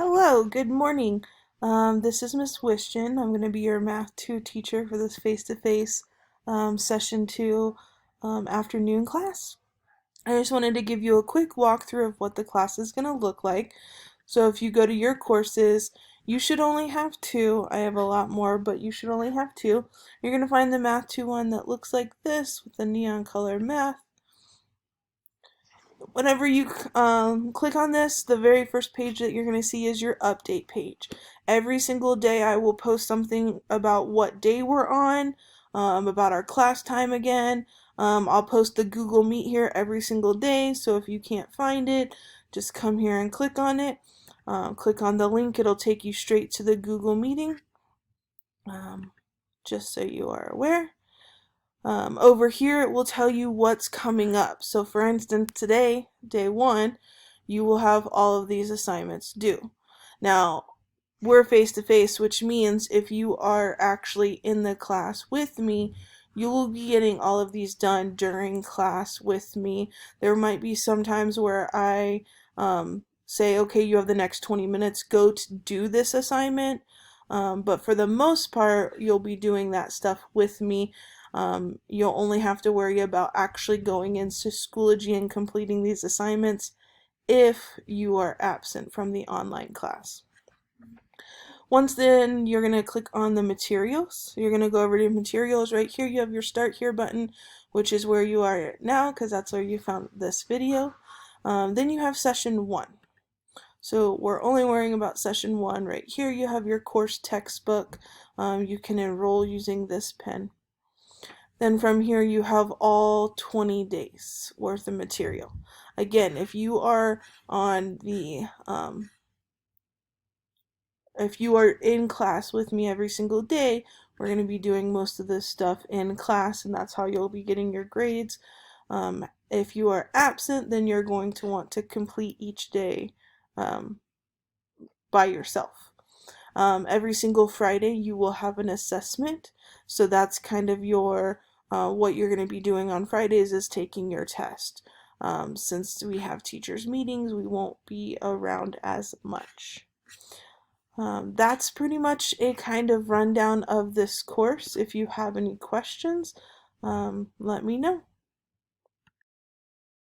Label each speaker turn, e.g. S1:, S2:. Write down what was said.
S1: Hello, good morning. This is Miss Wishton. I'm going to be your Math 2 teacher for this face-to-face session 2 afternoon class. I just wanted to give you a quick walkthrough of what the class is going to look like. So if you go to your courses, you should only have two. I have a lot more, but you should only have two. You're going to find the Math 2 one that looks like this with the neon color math. Whenever you click on this, the very first page that you're going to see is your update page. Every single day I will post something about what day we're on, about our class time again. I'll post the Google Meet here every single day, so if you can't find it, just come here and click on it. Click on the link, it'll take you straight to the Google meeting, just so you are aware. Over here it will tell you what's coming up. So for instance, today, day 1, you will have all of these assignments due. Now, we're face-to-face, which means if you are actually in the class with me, you will be getting all of these done during class with me. There might be some times where I say, okay, you have the next 20 minutes, go to do this assignment. But for the most part, you'll be doing that stuff with me. You'll only have to worry about actually going into Schoology and completing these assignments if you are absent from the online class. Once then, you're going to click on the materials. You're going to go over to materials. Right here you have your start here button, which is where you are now because that's where you found this video. Then you have session 1. So we're only worrying about session 1. Right here you have your course textbook. You can enroll using this pen. Then from here you have all 20 days worth of material. Again, if you are on the if you are in class with me every single day, we're going to be doing most of this stuff in class, and that's how you'll be getting your grades. If you are absent, then you're going to want to complete each day by yourself. Every single Friday you will have an assessment, so that's kind of your what you're going to be doing on Fridays is taking your test. Since we have teachers meetings, we won't be around as much. That's pretty much a kind of rundown of this course. If you have any questions, let me know.